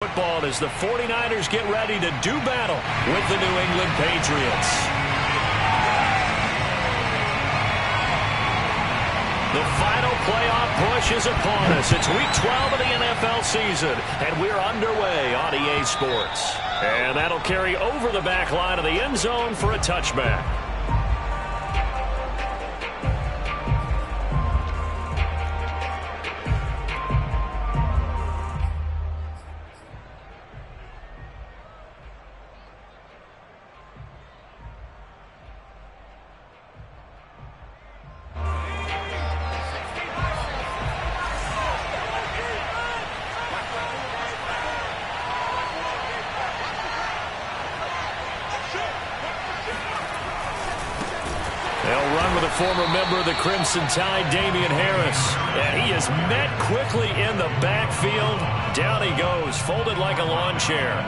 Football as the 49ers get ready to do battle with the New England Patriots. The final playoff push is upon us. It's Week 12 of the NFL season, and we're underway on EA Sports. And that'll carry over the back line of the end zone for a touchback. Former member of the Crimson Tide, Damian Harris. And he is met quickly in the backfield. Down he goes, folded like a lawn chair.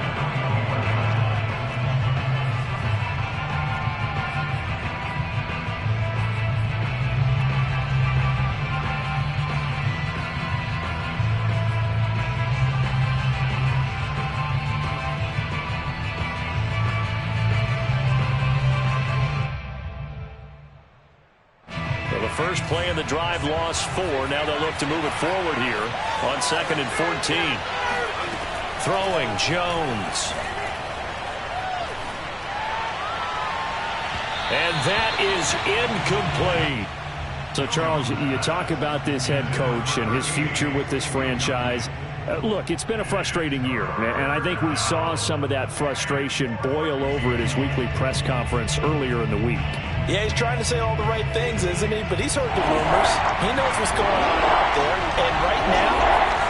First play of the drive, lost 4. Now they'll look to move it forward here on 2nd and 14. Throwing, Jones. And that is incomplete. So, Charles, you talk about this head coach and his future with this franchise. Look, it's been a frustrating year, and I think we saw some of that frustration boil over at his weekly press conference earlier in the week. Yeah, he's trying to say all the right things, isn't he? But he's heard the rumors. He knows what's going on out there. And right now,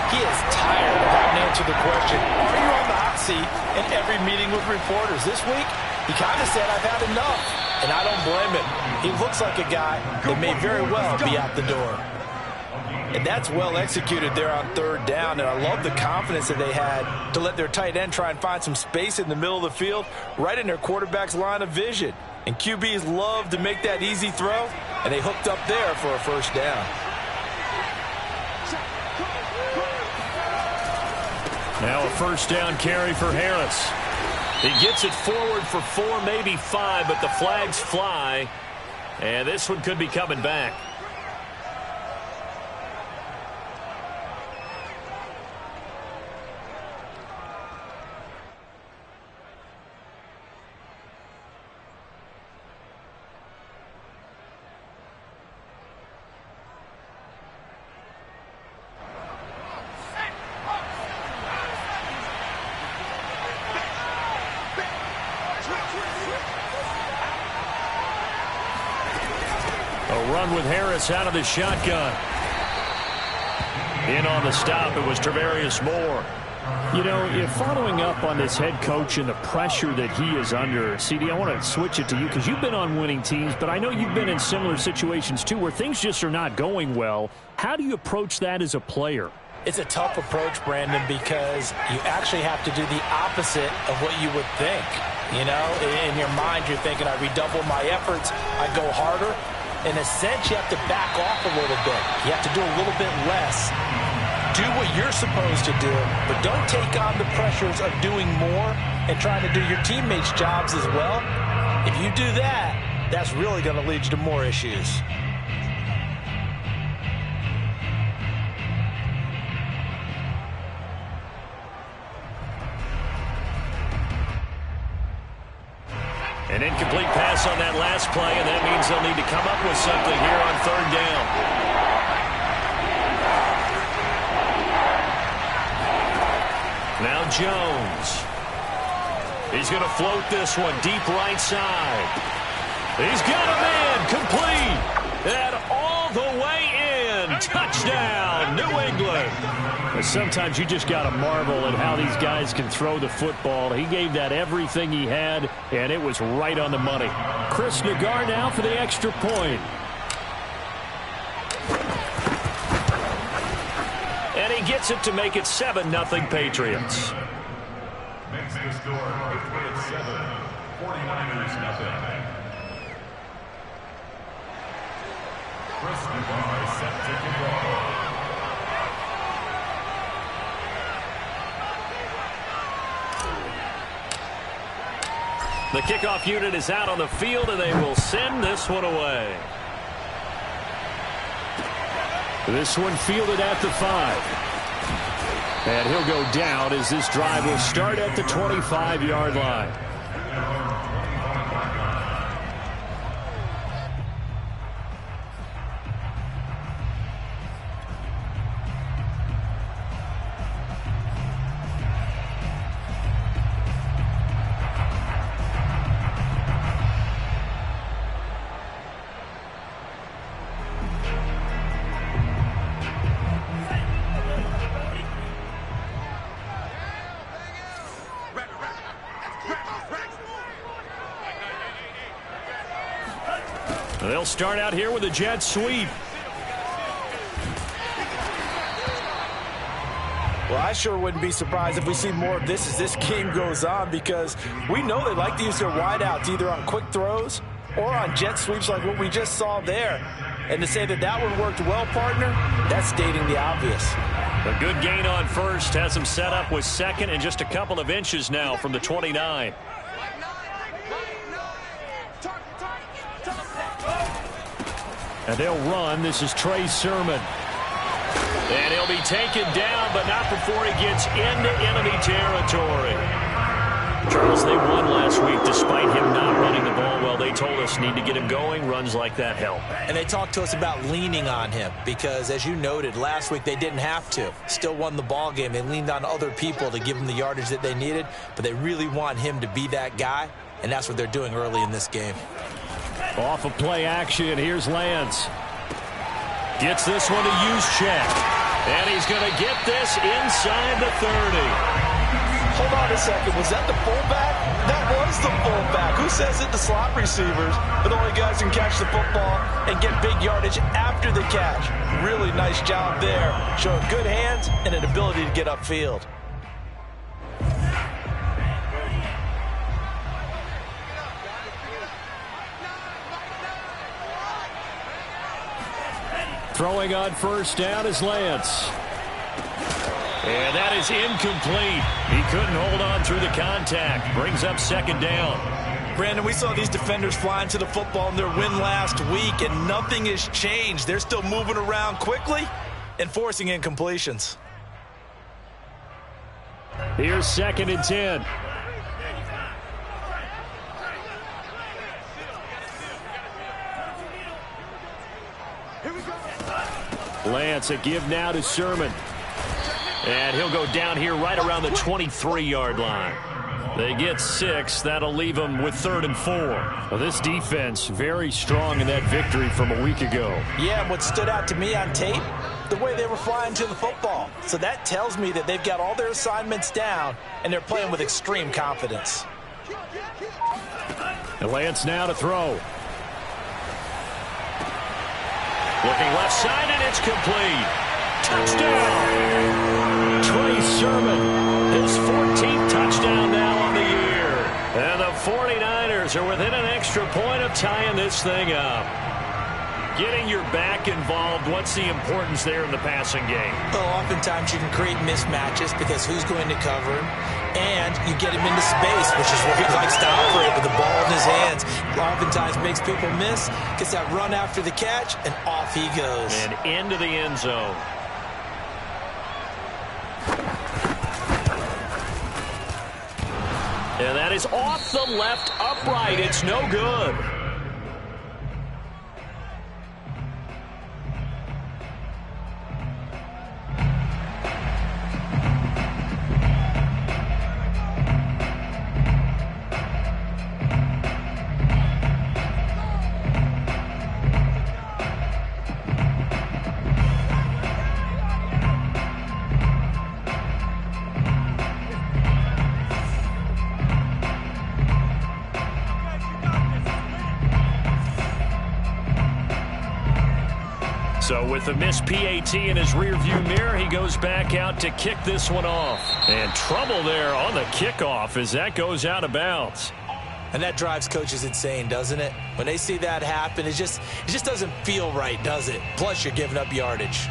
he is tired of having to answer the question, are you on the hot seat in every meeting with reporters? This week, he kind of said, I've had enough. And I don't blame him. He looks like a guy that may very well be out the door. And that's well executed there on 3rd down. And I love the confidence that they had to let their tight end try and find some space in the middle of the field, right in their quarterback's line of vision. And QBs love to make that easy throw, and they hooked up there for a first down. Now a first down carry for Harris. He gets it forward for 4, maybe 5, but the flags fly. And this one could be coming back. Run with Harris out of the shotgun. In on the stop, it was Travarius Moore. You know, following up on this head coach and the pressure that he is under, CD, I want to switch it to you because you've been on winning teams, but I know you've been in similar situations too where things just are not going well. How do you approach that as a player? It's a tough approach, Brandon, because you actually have to do the opposite of what you would think. You know, in your mind, you're thinking, I redouble my efforts, I go harder. In a sense, you have to back off a little bit. You have to do a little bit less. Do what you're supposed to do, but don't take on the pressures of doing more and trying to do your teammates' jobs as well. If you do that, that's really going to lead you to more issues. An incomplete pass on that last play, and that means they'll need to come up with something here on 3rd down. Now Jones. He's going to float this one deep right side. He's got a man complete. And all the way in. Touchdown, New England. Sometimes you just got to marvel at how these guys can throw the football. He gave that everything he had, and it was right on the money. Chris Nagar now for the extra point. And he gets it to make it 7-0 Patriots. Next to score, at 7, 49ers nothing. Chris Nagar set to kick off. The kickoff unit is out on the field, and they will send this one away. This one fielded at the 5. And he'll go down as this drive will start at the 25-yard line. They'll start out here with a jet sweep. Well, I sure wouldn't be surprised if we see more of this as this game goes on, because we know they like to use their wideouts either on quick throws or on jet sweeps like what we just saw there. And to say that that one worked well, partner, that's stating the obvious. A good gain on first has him set up with second and just a couple of inches now from the 29. And they'll run. This is Trey Sermon. And he'll be taken down, but not before he gets into enemy territory. Charles, they won last week despite him not running the ball well. They told us need to get him going. Runs like that help. And they talked to us about leaning on him because, as you noted, last week they didn't have to. Still won the ball game. They leaned on other people to give them the yardage that they needed, but they really want him to be that guy, and that's what they're doing early in this game. Off of play action, here's Lance. Gets this one to use check. And he's going to get this inside the 30. Hold on a second. Was that the fullback? That was the fullback. Who says it? The slot receivers. But the only guys who can catch the football and get big yardage after the catch. Really nice job there. Showing good hands and an ability to get upfield. Throwing on first down is Lance. And that is incomplete. He couldn't hold on through the contact. Brings up second down. Brandon, we saw these defenders flying to the football in their win last week, and nothing has changed. They're still moving around quickly and forcing incompletions. Here's 2nd and 10. Lance, a give now to Sermon. And he'll go down here right around the 23-yard line. They get 6. That'll leave them with 3rd and 4. Well, this defense very strong in that victory from a week ago. Yeah, and what stood out to me on tape, the way they were flying to the football. So that tells me that they've got all their assignments down, and they're playing with extreme confidence. And Lance now to throw. Looking left side, and it's complete. Touchdown! Trey Sermon. His 14th touchdown now on the year. And the 49ers are within an extra point of tying this thing up. Getting your back involved, what's the importance there in the passing game? Well, oftentimes you can create mismatches because who's going to cover him? And you get him into space, which is where he likes to operate with the ball in his hands. Oftentimes makes people miss, gets that run after the catch, and off he goes. And into the end zone. And that is off the left upright. It's no good. So with the missed PAT in his rearview mirror, he goes back out to kick this one off. And trouble there on the kickoff as that goes out of bounds. And that drives coaches insane, doesn't it? When they see that happen, it just doesn't feel right, does it? Plus, you're giving up yardage.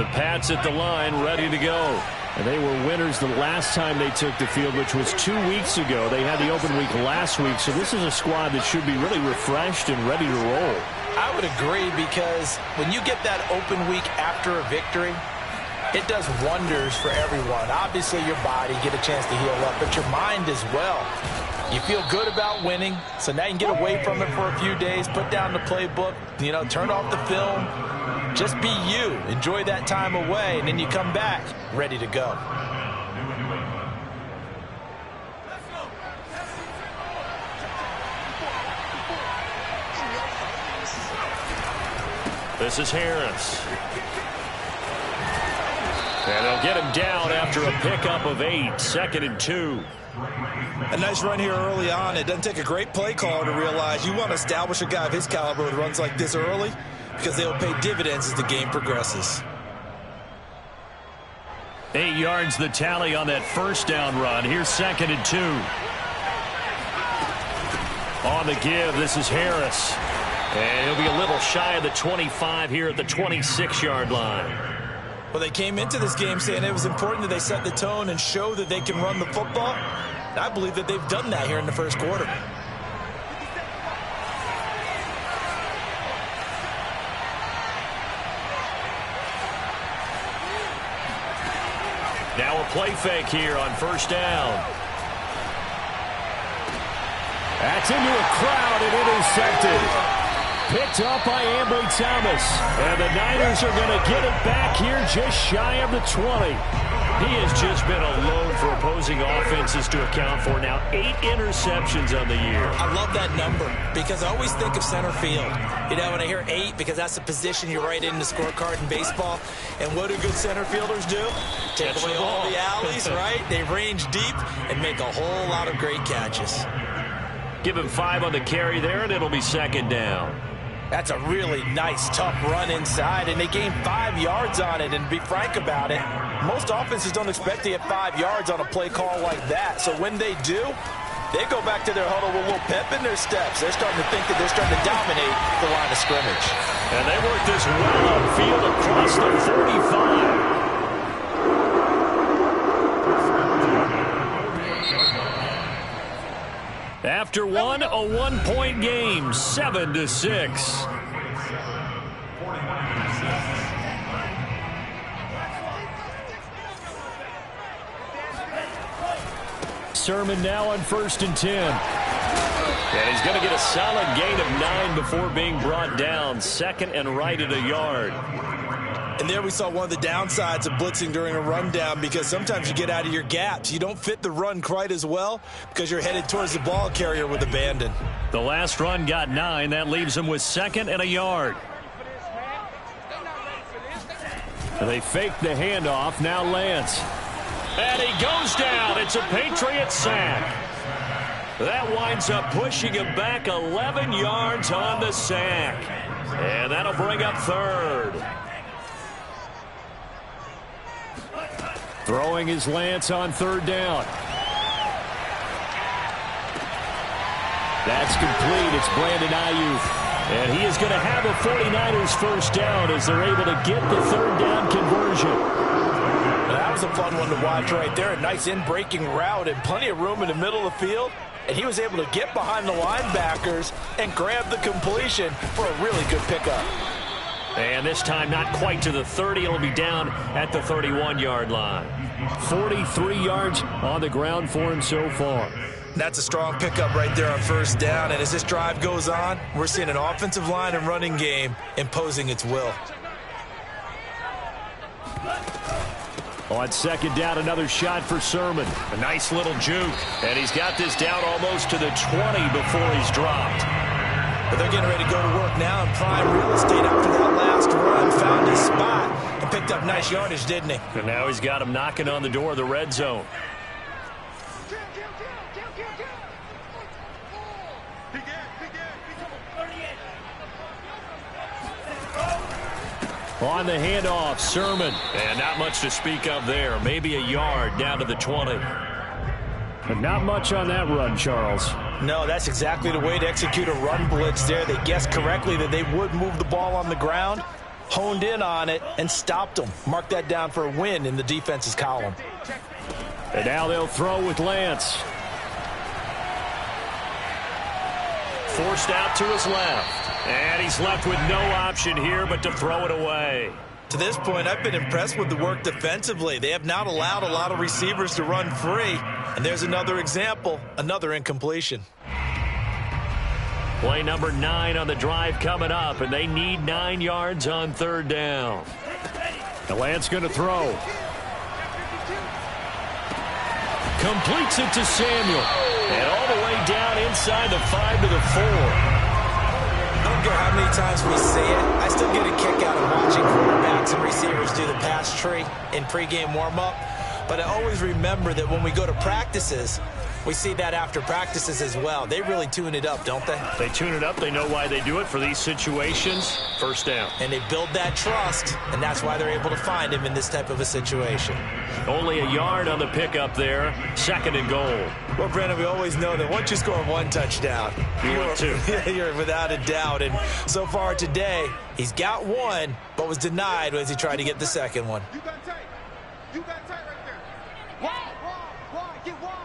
The Pats at the line, ready to go. And they were winners the last time they took the field, which was 2 weeks ago. They had the open week last week, so this is a squad that should be really refreshed and ready to roll. I would agree, because when you get that open week after a victory, it does wonders for everyone. Obviously, your body get a chance to heal up, but your mind as well. You feel good about winning, so now you can get away from it for a few days, put down the playbook, turn off the film, just be you. Enjoy that time away, and then you come back ready to go. This is Harris. And they'll get him down after a pickup of 8, 2nd and 2. A nice run here early on. It doesn't take a great play caller to realize you want to establish a guy of his caliber with runs like this early, because they'll pay dividends as the game progresses. 8 yards the tally on that first down run. Here's 2nd and 2. On the give, this is Harris. And he'll be a little shy of the 25 here at the 26-yard line. Well, they came into this game saying it was important that they set the tone and show that they can run the football. And I believe that they've done that here in the first quarter. Now a play fake here on first down. That's into a crowd and intercepted. Picked up by Ambry Thomas. And the Niners are going to get it back here just shy of the 20. He has just been a load for opposing offenses to account for. Now 8 interceptions on the year. I love that number, because I always think of center field. When I hear 8, because that's the position you write in the scorecard in baseball. And what do good center fielders do? Take away all the alleys, right? They range deep and make a whole lot of great catches. Give him 5 on the carry there, and it'll be 2nd down. That's a really nice, tough run inside, and they gained 5 yards on it. And to be frank about it, most offenses don't expect to get 5 yards on a play call like that. So when they do, they go back to their huddle with a little pep in their steps. They're starting to think that they're starting to dominate the line of scrimmage. And they work this well upfield across the 45. After one, a 1-point game, 7-6. Sermon now on 1st and 10. And he's going to get a solid gain of 9 before being brought down. 2nd and right at a yard. And there we saw one of the downsides of blitzing during a rundown, because sometimes you get out of your gaps. You don't fit the run quite as well because you're headed towards the ball carrier with abandon. The last run got 9. That leaves him with 2nd and a yard. They fake the handoff. Now Lance. And he goes down. It's a Patriot sack. That winds up pushing him back 11 yards on the sack. And that'll bring up 3rd. Throwing his Lance on 3rd down. That's complete. It's Brandon Ayuk. And he is going to have a 49ers first down as they're able to get the 3rd down conversion. That was a fun one to watch right there. A nice in-breaking route and plenty of room in the middle of the field. And he was able to get behind the linebackers and grab the completion for a really good pickup. And this time not quite to the 30. It'll be down at the 31-yard line. 43 yards on the ground for him so far. That's a strong pickup right there on 1st down. And as this drive goes on, we're seeing an offensive line and running game imposing its will. On 2nd down, another shot for Sermon. A nice little juke. And he's got this down almost to the 20 before he's dropped. But they're getting ready to go to work now in prime real estate after that last run. Found his spot and picked up nice yardage, didn't he? And now he's got him knocking on the door of the red zone. On the handoff, Sermon. And not much to speak of there. Maybe a yard down to the 20. But not much on that run, Charles. No, that's exactly the way to execute a run blitz there. They guessed correctly that they would move the ball on the ground, honed in on it and stopped them. Mark that down for a win in the defense's column. And now they'll throw with Lance. Forced out to his left. And he's left with no option here but to throw it away. To this point, I've been impressed with the work defensively. They have not allowed a lot of receivers to run free. And there's another example, another incompletion. Play number 9 on the drive coming up, and they need 9 yards on third down. The Lance going to throw. Completes it to Samuel. And all the way down inside the 5 to the 4. I don't care how many times we see it. I still get a kick out of watching quarterbacks and receivers do the pass tree in pregame warm-up. But I always remember that when we go to practices, we see that after practices as well. They really tune it up, don't they? They tune it up. They know why they do it for these situations. First down. And they build that trust, and that's why they're able to find him in this type of a situation. Only a yard on the pickup there. 2nd and goal. Well, Brandon, we always know that once you score 1 touchdown, you're without a doubt. And so far today, he's got 1, but was denied as he tried to get the 2nd one. You got tight. You got tight right there. Wide, get wide.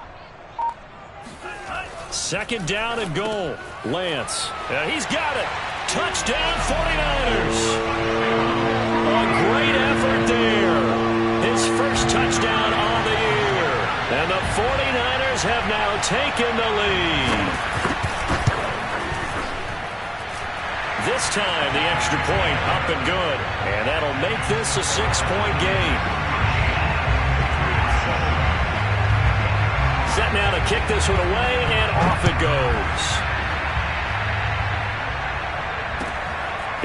2nd down and goal. Lance. He's got it. Touchdown 49ers. A great effort there. His first touchdown on the year. And the 49ers have now taken the lead. This time the extra point up and good. And that'll make this a 6-point game. Set now to kick this one away, and off it goes.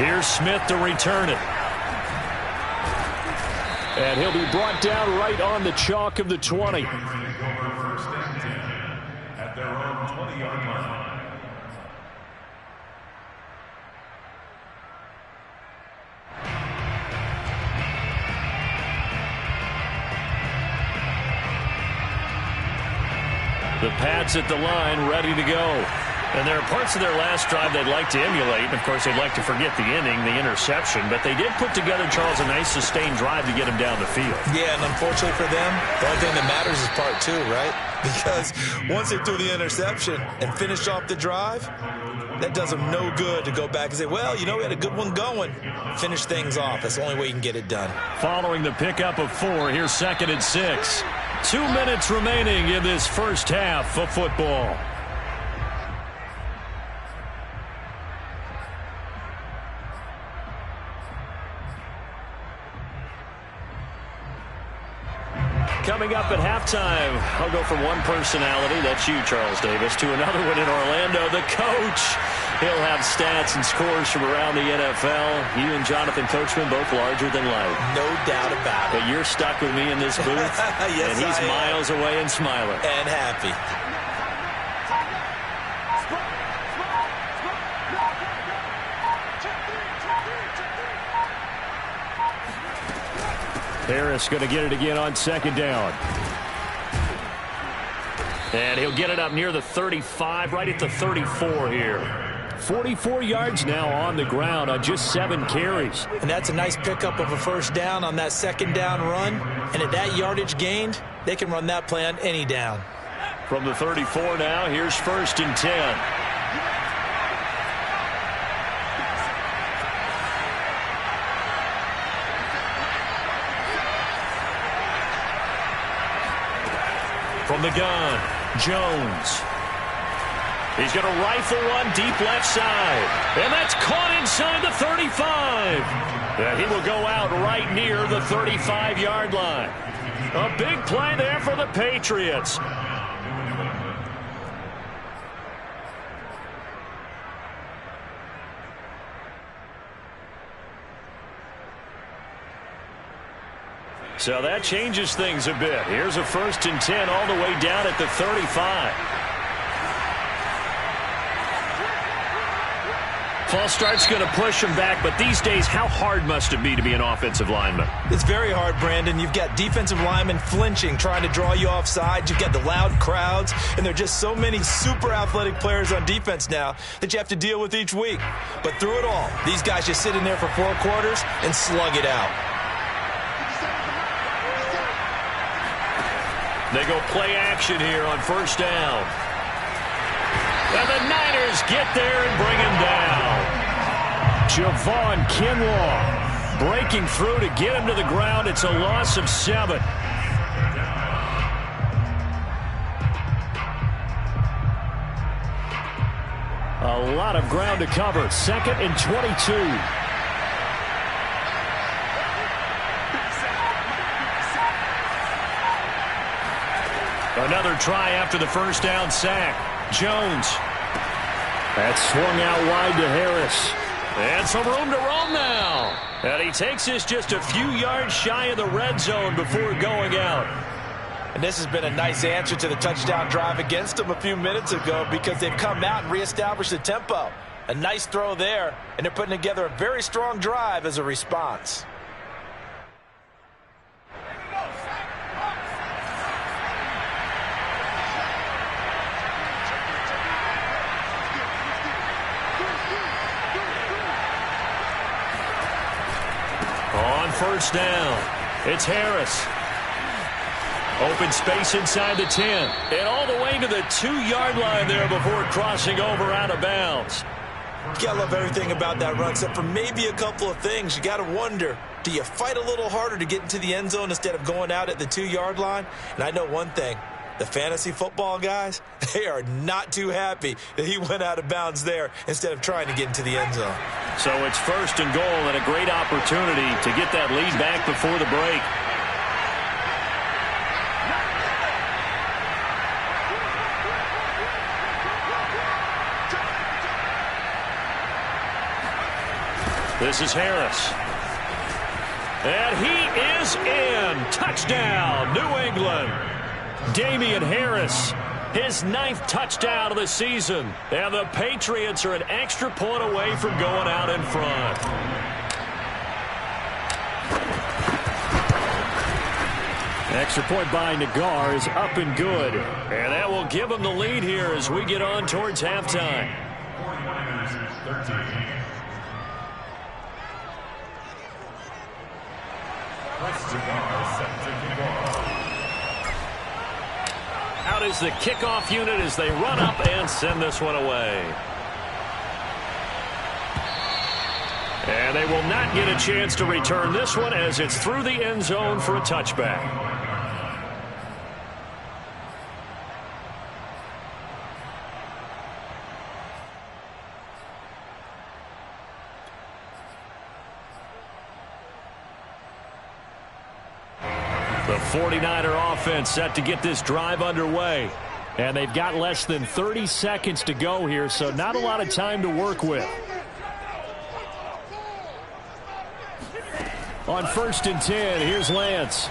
Here's Smith to return it. And he'll be brought down right on the chalk of the 20. First and 10 at their own 20-yard line. The Pats at the line, ready to go. And there are parts of their last drive they'd like to emulate. And, of course, they'd like to forget the inning, the interception. But they did put together, Charles, a nice sustained drive to get him down the field. Yeah, and unfortunately for them, the only thing that matters is part 2, right? Because once they threw the interception and finished off the drive, that does them no good to go back and say, well, you know, we had a good one going. Finish things off. That's the only way you can get it done. Following the pickup of 4, here's 2nd and 6. 2 minutes remaining in this first half of football. Coming up at halftime, I'll go from one personality, that's you, Charles Davis, to another one in Orlando, the coach. He'll have stats and scores from around the NFL. You and Jonathan Coachman, both larger than life. No doubt about it. But you're stuck with me in this booth, yes, and he's miles away and smiling. And happy. Harris going to get it again on 2nd down. And he'll get it up near the 35, right at the 34 here. 44 yards now on the ground on just 7 carries. And that's a nice pickup of a first down on that 2nd down run. And at that yardage gained, they can run that play on any down. From the 34 now, here's 1st and 10. From the gun, Jones. He's going to rifle one deep left side. And that's caught inside the 35. And he will go out right near the 35-yard line. A big play there for the Patriots. So that changes things a bit. Here's a 1st and 10 all the way down at the 35. False start's going to push him back, but these days, how hard must it be to be an offensive lineman? It's very hard, Brandon. You've got defensive linemen flinching, trying to draw you off sides. You've got the loud crowds, and there are just so many super athletic players on defense now that you have to deal with each week. But through it all, these guys just sit in there for 4 quarters and slug it out. They go play action here on first down. And the Niners get there and bring him down. Javon Kinlaw breaking through to get him to the ground. It's a loss of 7. A lot of ground to cover. 2nd and 22. Another try after the first down sack. Jones. That swung out wide to Harris. And some room to roam now. And he takes this just a few yards shy of the red zone before going out. And this has been a nice answer to the touchdown drive against them a few minutes ago because they've come out and reestablished the tempo. A nice throw there, and they're putting together a very strong drive as a response. On first down, it's Harris. Open space inside the 10. And all the way to the 2-yard line there before crossing over out of bounds. You gotta love everything about that run, except for maybe a couple of things. You gotta wonder, do you fight a little harder to get into the end zone instead of going out at the 2-yard line? And I know one thing. The fantasy football guys, they are not too happy that he went out of bounds there instead of trying to get into the end zone. So it's first and goal and a great opportunity to get that lead back before the break. This is Harris. And he is in. Touchdown, New England. Damian Harris, his 9th touchdown of the season. And the Patriots are an extra point away from going out in front. Extra point by Nagar is up and good. And that will give them the lead here as we get on towards halftime. 49ers 13. Out is the kickoff unit as they run up and send this one away. And they will not get a chance to return this one as it's through the end zone for a touchback. The 49er offense set to get this drive underway. And they've got less than 30 seconds to go here, so not a lot of time to work with. On 1st and 10, here's Lance.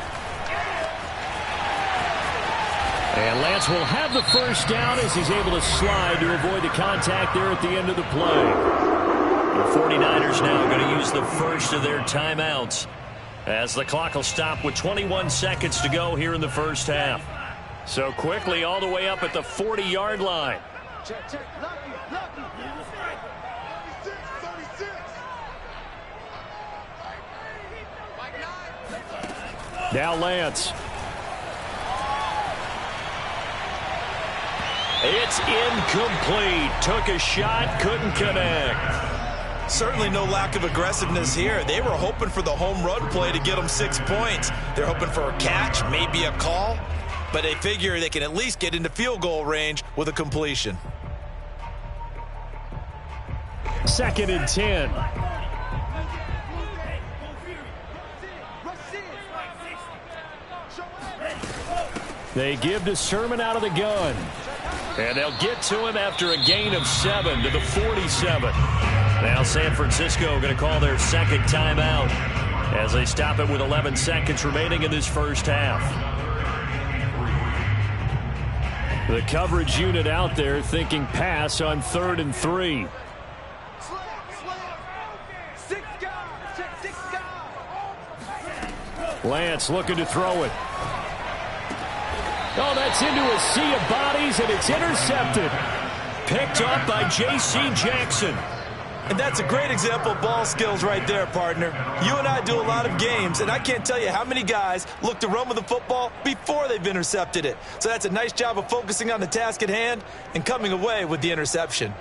And Lance will have the first down as he's able to slide to avoid the contact there at the end of the play. The 49ers now going to use the first of their timeouts, as the clock will stop with 21 seconds to go here in the first half. So quickly all the way up at the 40-yard line. Check, check. Lucky. 36. Now Lance. It's incomplete. Took a shot, couldn't connect. Certainly no lack of aggressiveness here. They were hoping for the home run play to get them 6 points. They're hoping for a catch, maybe a call, but they figure they can at least get into field goal range with a completion. 2nd and 10. They give to Sermon out of the gun. And they'll get to him after a gain of 7 to the 47. Now San Francisco going to call their second timeout as they stop it with 11 seconds remaining in this first half. The coverage unit out there thinking pass on 3rd and 3. Lance looking to throw it. Oh, that's into a sea of bodies, and it's intercepted. Picked up by J.C. Jackson. And that's a great example of ball skills right there, partner. You and I do a lot of games, and I can't tell you how many guys look to run with the football before they've intercepted it. So that's a nice job of focusing on the task at hand and coming away with the interception.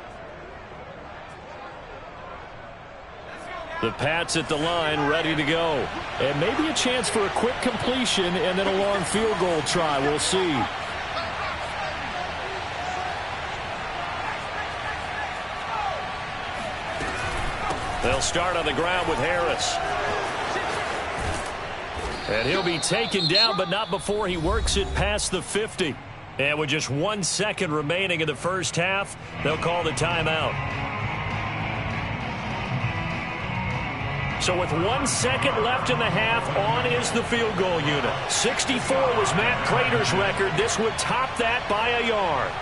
The Pats at the line, ready to go. And maybe a chance for a quick completion and then a long field goal try. We'll see. They'll start on the ground with Harris. And he'll be taken down, but not before he works it past the 50. And with just 1 second remaining in the first half, they'll call the timeout. So with 1 second left in the half, on is the field goal unit. 64 was Matt Prater's record. This would top that by a yard.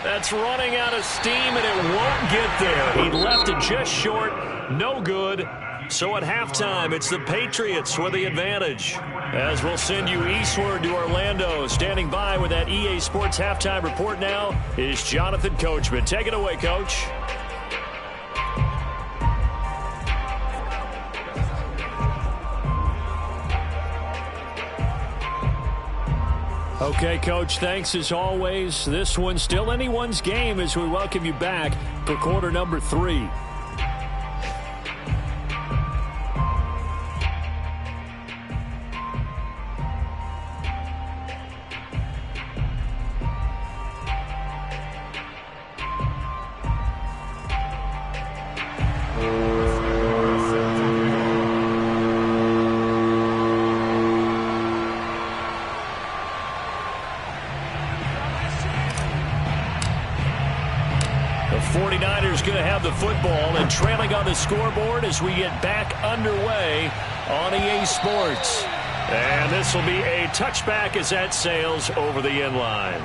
That's running out of steam, and it won't get there. He left it just short. No good. So at halftime, it's the Patriots with the advantage. As we'll send you eastward to Orlando. Standing by with that EA Sports halftime report now is Jonathan Coachman. Take it away, Coach. Okay, Coach, thanks as always. This one's still anyone's game as we welcome you back for quarter number 3. Going to have the football and trailing on the scoreboard as we get back underway on EA Sports. And this will be a touchback as that sails over the end line.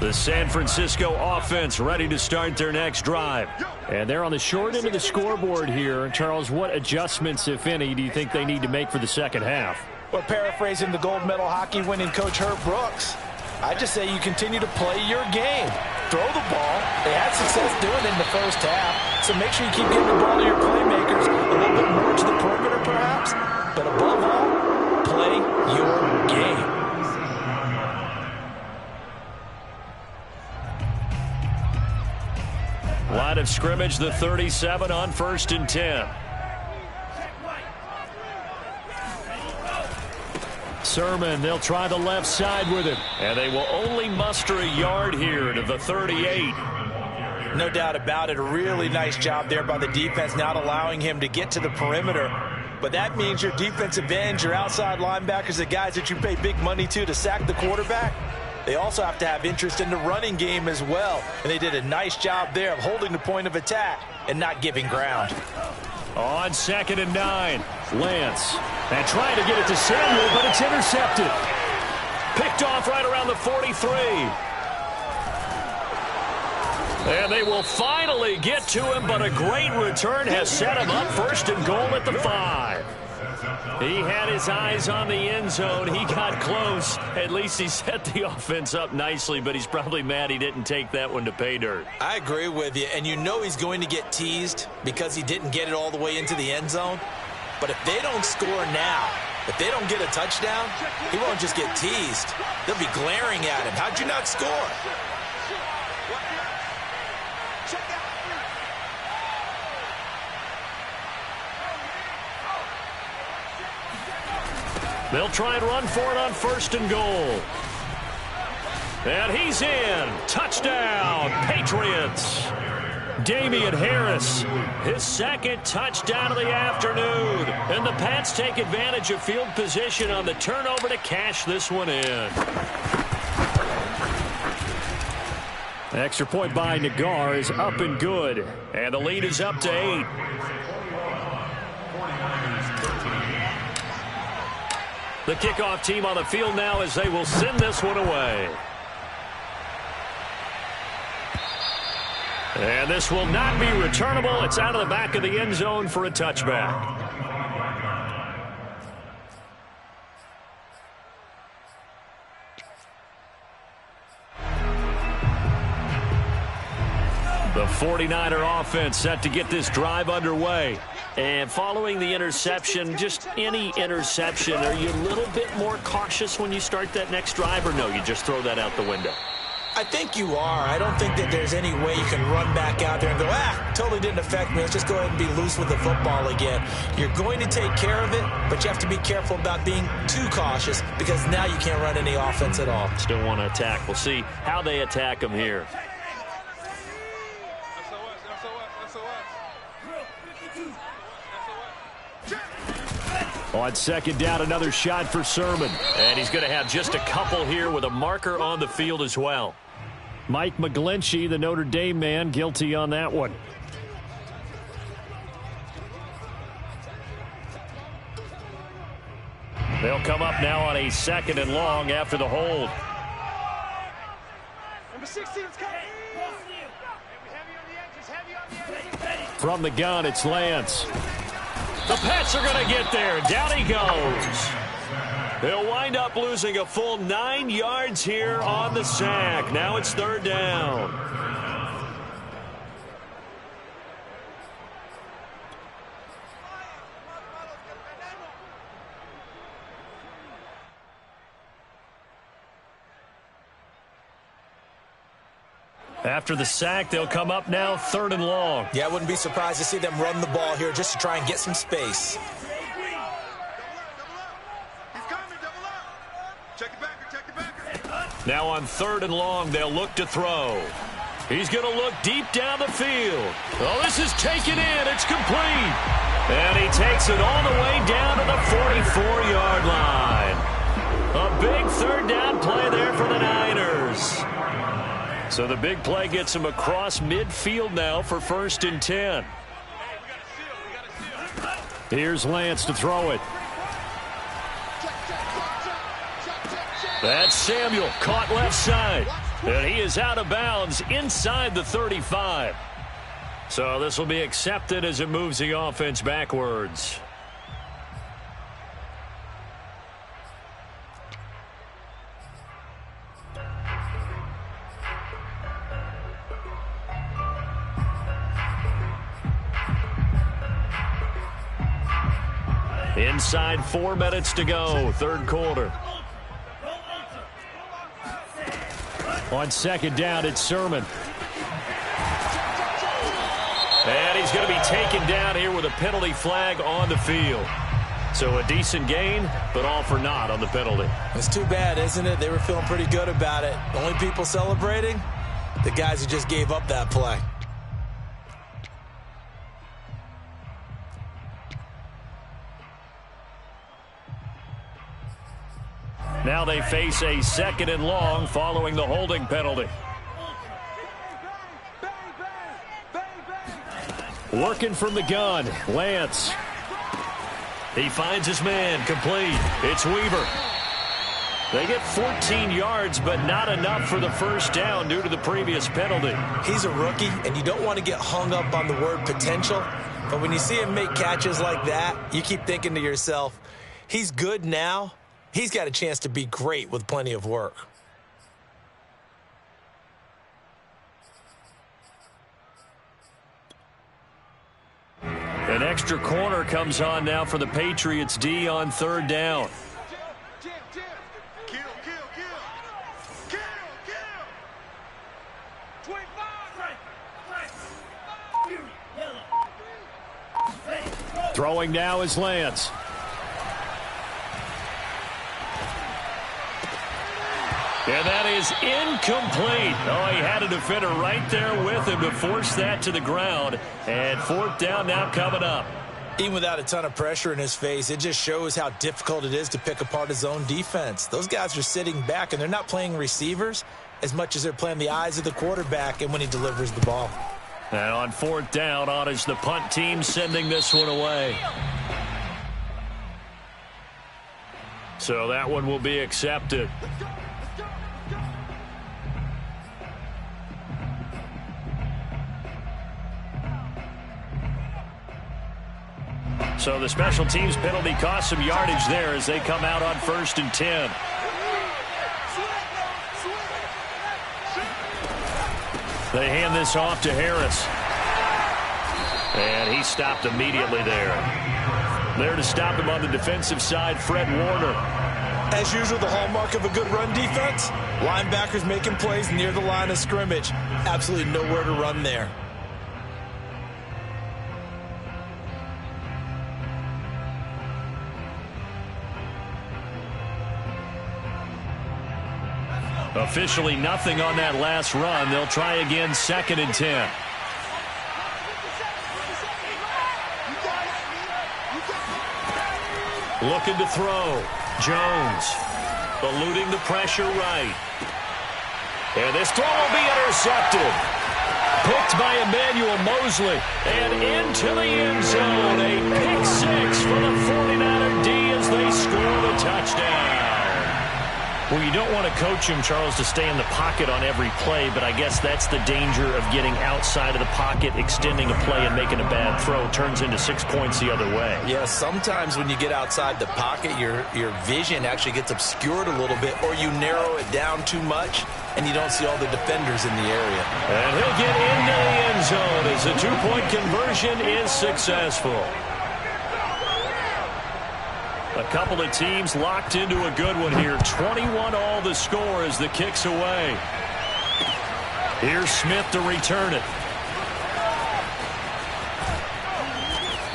The San Francisco offense ready to start their next drive. And they're on the short end of the scoreboard here. Charles, what adjustments, if any, do you think they need to make for the second half? Well, paraphrasing the gold medal hockey winning coach Herb Brooks, I just say you continue to play your game. Throw the ball. They had success doing it in the first half, so make sure you keep getting the ball to your playmakers, a little bit more to the perimeter perhaps, but above all, play your game. Line of scrimmage, the 37 on 1st and 10. Sermon, they'll try the left side with it. And they will only muster a yard here to the 38. No doubt about it. A really nice job there by the defense, not allowing him to get to the perimeter. But that means your defensive ends, your outside linebackers, the guys that you pay big money to sack the quarterback, they also have to have interest in the running game as well. And they did a nice job there of holding the point of attack and not giving ground. On 2nd and 9. Lance. And trying to get it to Samuel, but it's intercepted. Picked off right around the 43. And they will finally get to him, but a great return has set him up 1st and goal at the 5. He had his eyes on the end zone. He got close. At least he set the offense up nicely, but he's probably mad he didn't take that one to pay dirt. I agree with you, and you know he's going to get teased because he didn't get it all the way into the end zone. But if they don't score now, if they don't get a touchdown, he won't just get teased. They'll be glaring at him. How'd you not score? They'll try and run for it on 1st and goal. And he's in. Touchdown, Patriots. Damian Harris, his second touchdown of the afternoon. And the Pats take advantage of field position on the turnover to cash this one in. Extra point by Nagar is up and good. And the lead is up to 8. The kickoff team on the field now as they will send this one away. And this will not be returnable. It's out of the back of the end zone for a touchback. The 49er offense set to get this drive underway. And following the interception, just any interception, are you a little bit more cautious when you start that next drive, or no, you just throw that out the window? I think you are. I don't think that there's any way you can run back out there and go, totally didn't affect me. Let's just go ahead and be loose with the football again. You're going to take care of it, but you have to be careful about being too cautious because now you can't run any offense at all. Still want to attack. We'll see how they attack them here. On second down, another shot for Sermon. And he's going to have just a couple here with a marker on the field as well. Mike McGlinchey, the Notre Dame man, guilty on that one. They'll come up now on a second and long after the hold. Number 16 is coming. Heavy on the edges. From the gun, it's Lance. The Pats are going to get there. Down he goes. They'll wind up losing a full 9 yards here on the sack. Now it's third down. After the sack, they'll come up now third and long. Yeah, I wouldn't be surprised to see them run the ball here just to try and get some space. Now on third and long, they'll look to throw. He's going to look deep down the field. Oh, this is taken in. It's complete. And he takes it all the way down to the 44-yard line. A big third down play there for the Niners. So the big play gets him across midfield now for 1st and 10. Here's Lance to throw it. That's Samuel, caught left side. And he is out of bounds inside the 35. So this will be accepted as it moves the offense backwards. Inside 4 minutes to go, third quarter. On second down, it's Sermon. And he's going to be taken down here with a penalty flag on the field. So a decent gain, but all for naught on the penalty. It's too bad, isn't it? They were feeling pretty good about it. The only people celebrating, the guys who just gave up that play. Now they face a second and long following the holding penalty. Working from the gun, Lance. He finds his man, complete. It's Weaver. They get 14 yards, but not enough for the first down due to the previous penalty. He's a rookie, and you don't want to get hung up on the word potential. But when you see him make catches like that, you keep thinking to yourself, he's good now. He's got a chance to be great with plenty of work. An extra corner comes on now for the Patriots D on third down. Throwing now is Lance. And that is incomplete. Oh, he had a defender right there with him to force that to the ground. And fourth down now coming up. Even without a ton of pressure in his face, it just shows how difficult it is to pick apart his own defense. Those guys are sitting back, and they're not playing receivers as much as they're playing the eyes of the quarterback and when he delivers the ball. And on fourth down, on is the punt team sending this one away. So that one will be accepted. So the special teams penalty cost some yardage there as they come out on 1st and 10. They hand this off to Harris. And he stopped immediately there. There to stop him on the defensive side, Fred Warner. As usual, the hallmark of a good run defense, linebackers making plays near the line of scrimmage. Absolutely nowhere to run there. Officially nothing on that last run. They'll try again 2nd and 10. Looking to throw. Jones eluding the pressure right. And this throw will be intercepted. Picked by Emmanuel Mosley. And into the end zone. A pick six for the 49er D as they score the touchdown. Well, you don't want to coach him, Charles, to stay in the pocket on every play, but I guess that's the danger of getting outside of the pocket, extending a play, and making a bad throw. Turns into 6 points the other way. Yeah, sometimes when you get outside the pocket, your vision actually gets obscured a little bit, or you narrow it down too much, and you don't see all the defenders in the area. And he'll get into the end zone as the two-point conversion is successful. A couple of teams locked into a good one here. 21 all the score as the kick's away. Here's Smith to return it.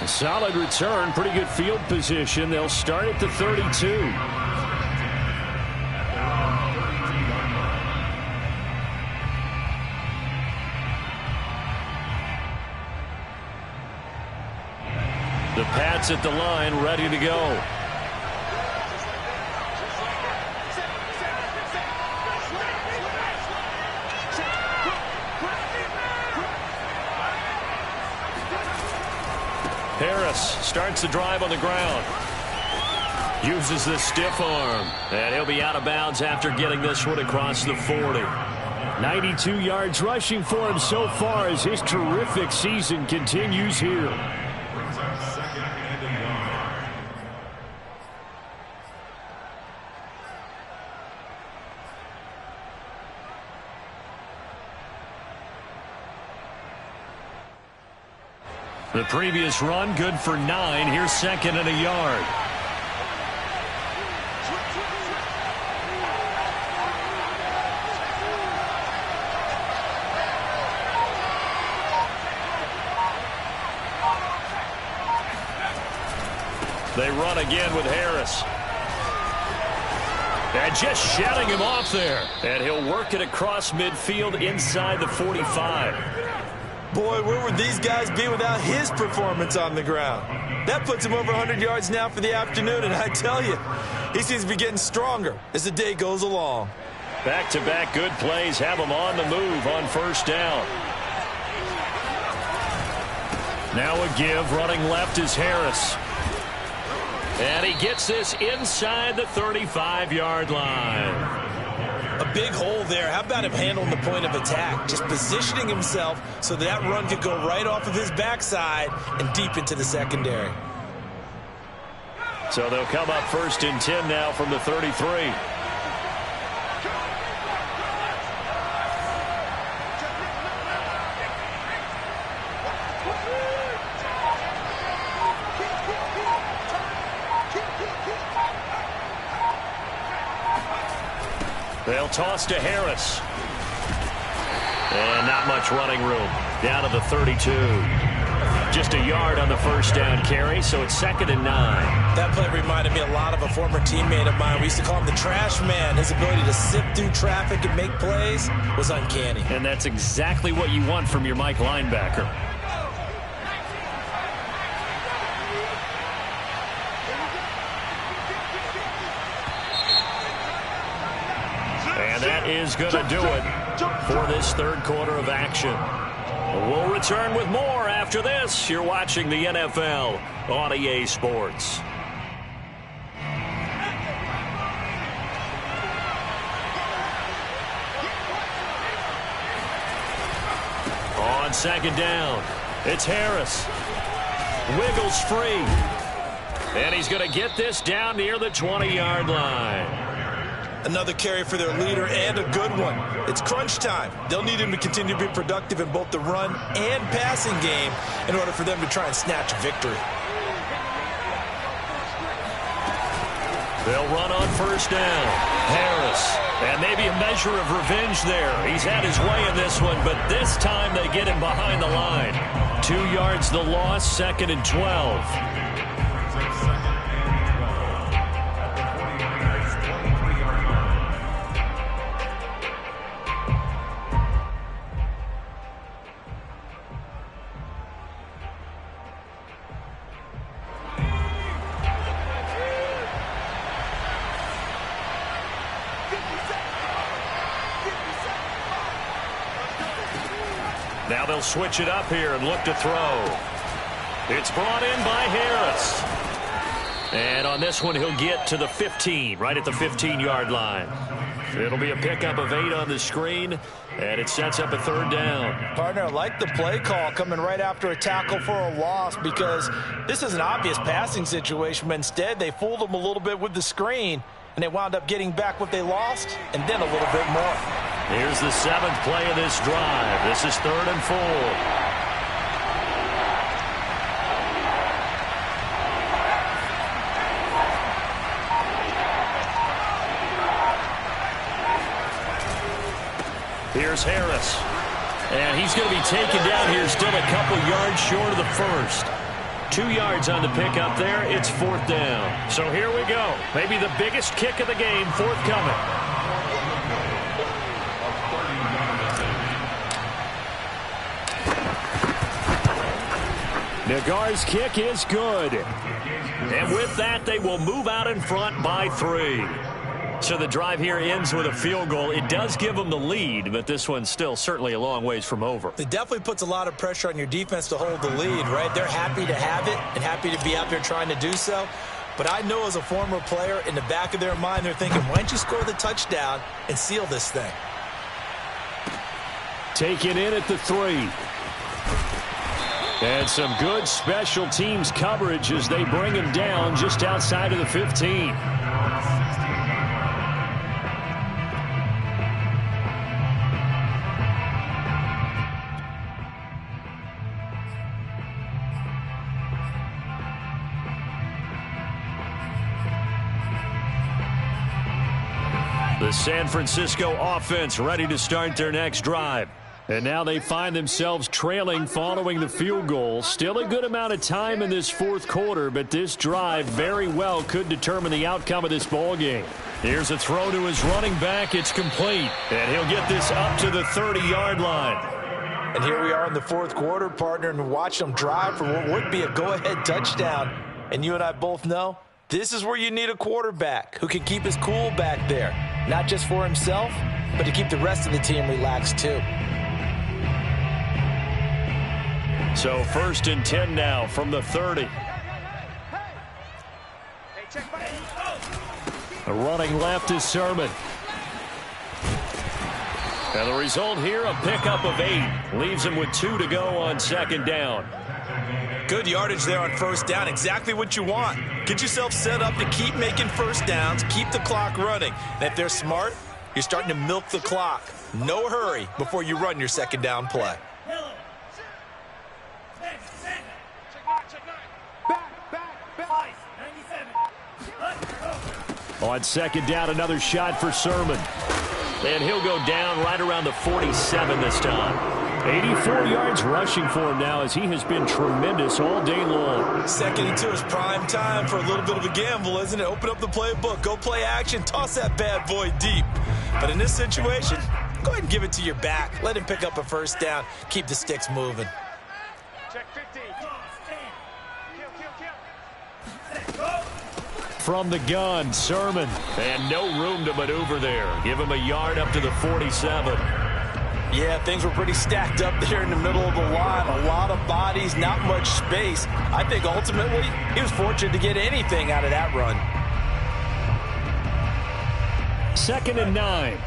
A solid return, pretty good field position. They'll start at the 32. The Pats at the line, ready to go. Harris starts the drive on the ground. Uses the stiff arm. And he'll be out of bounds after getting this one across the 40. 92 yards rushing for him so far as his terrific season continues here. The previous run, good for 9. Here's 2nd and a yard. They run again with Harris. And just shutting him off there. And he'll work it across midfield inside the 45. Boy, where would these guys be without his performance on the ground? That puts him over 100 yards now for the afternoon, and I tell you, he seems to be getting stronger as the day goes along. Back-to-back good plays have him on the move on 1st down. Now a give, running left is Harris. And he gets this inside the 35-yard line. A big hole there. How about him handling the point of attack? Just positioning himself so that run could go right off of his backside and deep into the secondary. So they'll come up 1st and 10 now from the 33. They'll toss to Harris. And not much running room. Down to the 32. Just a yard on the first down carry, so it's 2nd and 9. That play reminded me a lot of a former teammate of mine. We used to call him the trash man. His ability to sift through traffic and make plays was uncanny. And that's exactly what you want from your Mike linebacker. And that is going to do it for this third quarter of action. We'll return with more after this. You're watching the NFL on EA Sports. On 2nd down, it's Harris. Wiggles free. And he's going to get this down near the 20-yard line. Another carry for their leader, and a good one. It's crunch time. They'll need him to continue to be productive in both the run and passing game in order for them to try and snatch a victory. They'll run on first down. Harris. And maybe a measure of revenge there. He's had his way in this one, but this time they get him behind the line. 2 yards the loss, 2nd and 12. Now they'll switch it up here and look to throw. It's brought in by Harris. And on this one, he'll get to the 15, right at the 15-yard line. It'll be a pickup of 8 on the screen, and it sets up a 3rd down. Partner, I like the play call coming right after a tackle for a loss, because this is an obvious passing situation, but instead they fooled them a little bit with the screen, and they wound up getting back what they lost, and then a little bit more. Here's the 7th play of this drive. This is 3rd and 4. Here's Harris. And he's going to be taken down here, still a couple yards short of the first. 2 yards on the pickup there. It's 4th down. So here we go. Maybe the biggest kick of the game forthcoming. Nagar's kick is good. And with that, they will move out in front by 3. So the drive here ends with a field goal. It does give them the lead, but this one's still certainly a long ways from over. It definitely puts a lot of pressure on your defense to hold the lead, right? They're happy to have it and happy to be out there trying to do so. But I know as a former player, in the back of their mind, they're thinking, why don't you score the touchdown and seal this thing? Taken in at the 3. And some good special teams coverage as they bring him down just outside of the 15. The San Francisco offense ready to start their next drive. And now they find themselves trailing following the field goal. Still a good amount of time in this 4th quarter, but this drive very well could determine the outcome of this ball game. Here's a throw to his running back. It's complete. And he'll get this up to the 30-yard line. And here we are in the 4th quarter, partner, and watch them drive for what would be a go-ahead touchdown. And you and I both know this is where you need a quarterback who can keep his cool back there. Not just for himself, but to keep the rest of the team relaxed too. So 1st and 10 now from the 30. Running left is Sermon. And the result here, a pickup of 8. Leaves him with 2 to go on 2nd down. Good yardage there on 1st down. Exactly what you want. Get yourself set up to keep making 1st downs, keep the clock running. And if they're smart, you're starting to milk the clock. No hurry before you run your 2nd down play. On 2nd down, another shot for Sermon. And he'll go down right around the 47 this time. 84 yards rushing for him now as he has been tremendous all day long. 2nd and 2 is prime time for a little bit of a gamble, isn't it? Open up the playbook, go play action, toss that bad boy deep. But in this situation, go ahead and give it to your back. Let him pick up a first down. Keep the sticks moving. Check 50. From the gun, Sermon. And no room to maneuver there. Give him a yard up to the 47. Yeah, things were pretty stacked up there in the middle of the line. A lot of bodies, not much space. I think ultimately he was fortunate to get anything out of that run. 2nd and 9.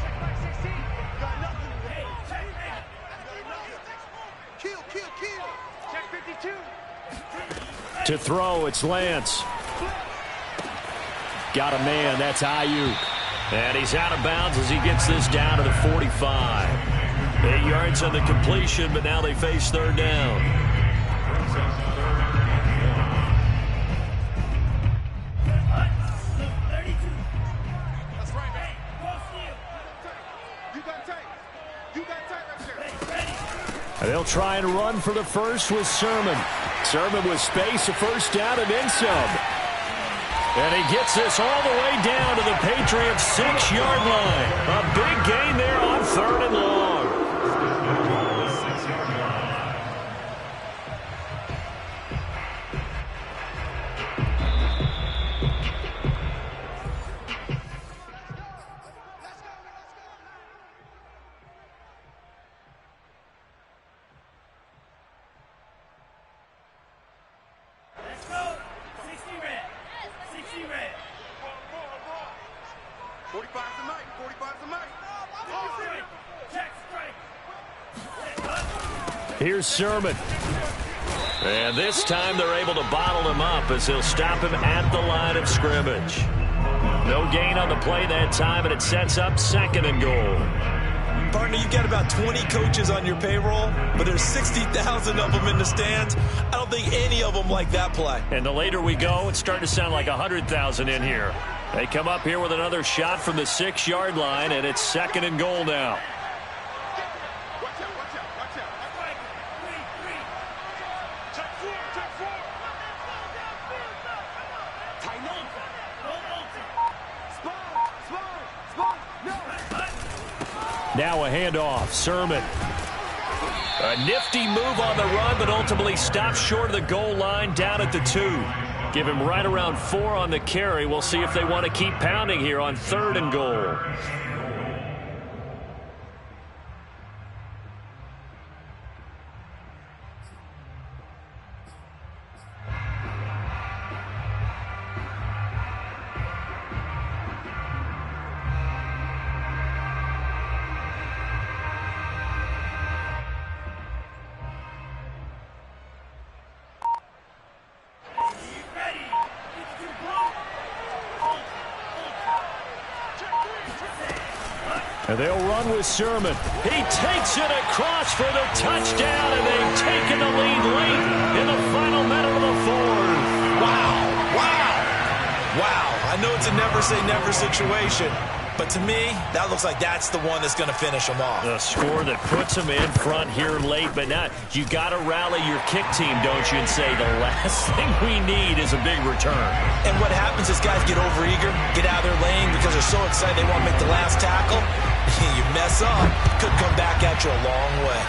Check 52. To throw, it's Lance. Got a man, that's Ayuk. And he's out of bounds as he gets this down to the 45. 8 yards on the completion, but now they face 3rd down. That's right, man. You got tight. You got tight right there. They'll try and run for the first with Sermon. Sermon with space, a first down and then some. And he gets this all the way down to the Patriots' 6-yard line. A big gain there on 3rd and long. Here's Sermon. And this time they're able to bottle him up as they'll stop him at the line of scrimmage. No gain on the play that time, and it sets up 2nd and goal. Partner, you've got about 20 coaches on your payroll, but there's 60,000 of them in the stands. I don't think any of them like that play. And the later we go, it's starting to sound like 100,000 in here. They come up here with another shot from the 6-yard line, and it's 2nd and goal now. Now a handoff, Sermon. A nifty move on the run, but ultimately stops short of the goal line down at the 2. Give him right around 4 on the carry. We'll see if they want to keep pounding here on 3rd and goal. And they'll run with Sermon. He takes it across for the touchdown, and they've taken the lead late in the final minute of the 4th. Wow. I know it's a never-say-never situation, but to me, that looks like that's the one that's going to finish them off. The score that puts them in front here late, but now you got to rally your kick team, don't you, and say the last thing we need is a big return. And what happens is guys get overeager, get out of their lane because they're so excited they want to make the last tackle. You mess up, could come back at you a long way.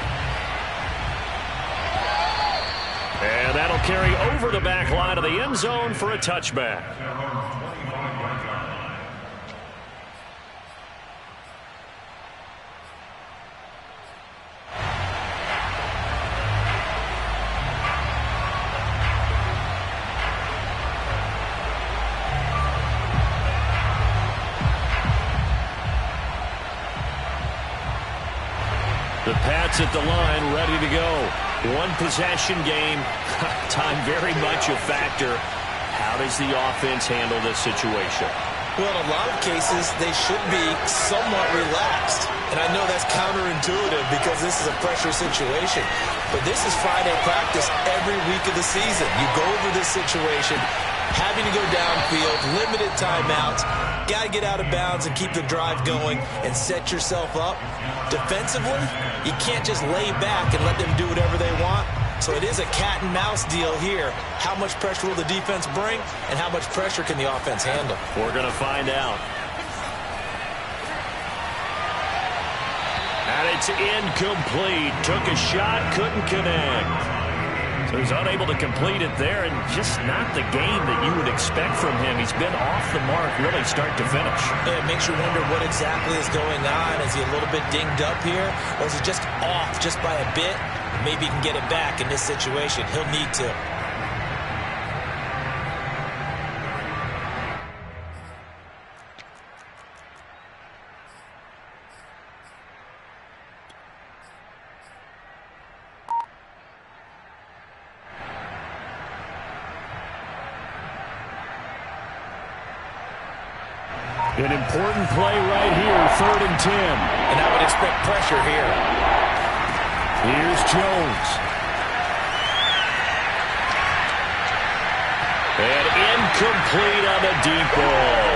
And that'll carry over the back line of the end zone for a touchback. The Pats at the line, ready to go. One possession game. Time very much a factor. How does the offense handle this situation? Well, in a lot of cases, they should be somewhat relaxed. And I know that's counterintuitive because this is a pressure situation. But this is Friday practice every week of the season. You go over this situation, having to go downfield, limited timeouts, got to get out of bounds and keep the drive going and set yourself up. Defensively, you can't just lay back and let them do whatever they want. So it is a cat and mouse deal here. How much pressure will the defense bring, and how much pressure can the offense handle? We're going to find out. And it's incomplete. Took a shot, couldn't connect. So he's unable to complete it there, and just not the game that you would expect from him. He's been off the mark really start to finish. Yeah, it makes you wonder what exactly is going on. Is he a little bit dinged up here, or is he just off just by a bit? Maybe he can get it back in this situation. He'll need to. An important play right here, 3rd and 10. And I would expect pressure here. Here's Jones. And incomplete on the deep ball.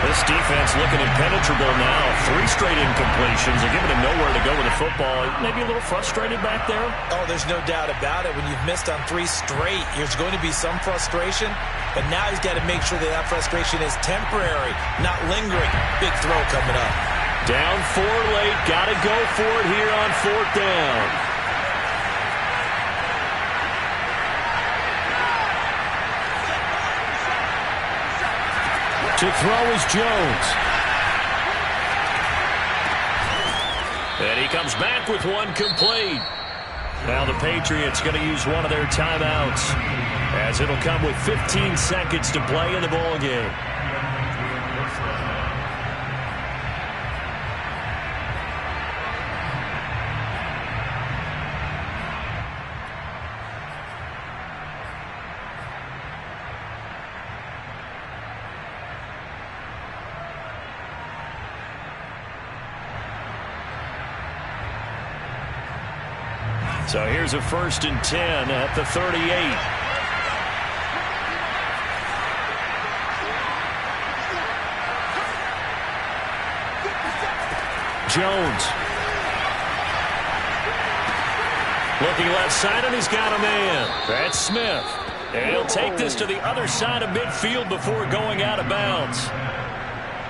This defense looking impenetrable now. 3 straight incompletions. They're giving him nowhere to go with the football. Maybe a little frustrated back there. Oh, there's no doubt about it. When you've missed on 3 straight, there's going to be some frustration. But now he's got to make sure that that frustration is temporary, not lingering. Big throw coming up. Down 4 late. Got to go for it here on 4th down. To throw is Jones. And he comes back with one complete. Now the Patriots going to use one of their timeouts, as it'll come with 15 seconds to play in the ball game. So here's a 1st and 10 at the 38. Jones. Looking left side, and he's got a man. That's Smith. And he'll take this to the other side of midfield before going out of bounds.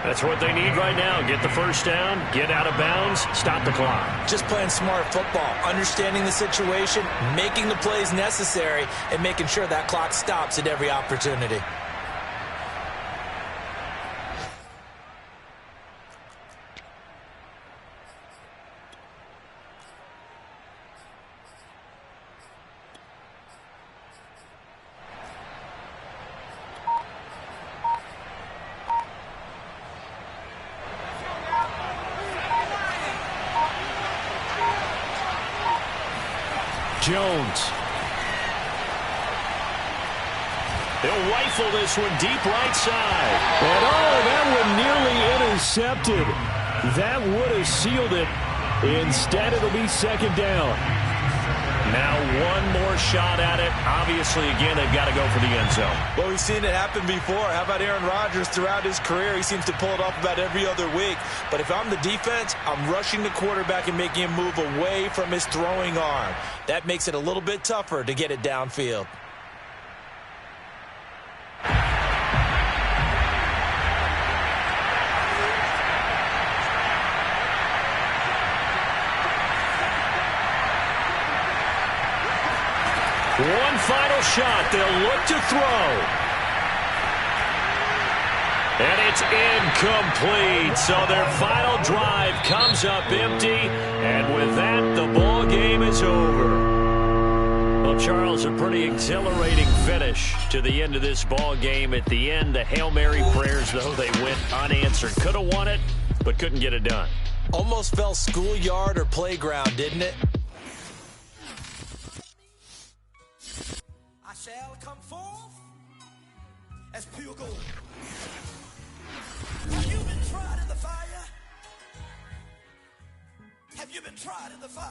That's what they need right now. Get the 1st down, get out of bounds, stop the clock. Just playing smart football, understanding the situation, making the plays necessary, and making sure that clock stops at every opportunity. Jones. They'll rifle this one deep right side. And that one nearly intercepted. That would have sealed it. Instead, it'll be 2nd down. Now one more shot at it. Obviously, again, they've got to go for the end zone. Well, we've seen it happen before. How about Aaron Rodgers throughout his career? He seems to pull it off about every other week. But if I'm the defense, I'm rushing the quarterback and making him move away from his throwing arm. That makes it a little bit tougher to get it downfield. One final shot. They'll look to throw. And it's incomplete. So their final drive comes up empty. And with that, the ball game is over. Well, Charles, a pretty exhilarating finish to the end of this ball game. At the end, the Hail Mary prayers, though, they went unanswered. Could have won it, but couldn't get it done. Almost fell schoolyard or playground, didn't it? Shall come forth as pure gold. You've been tried in the fire.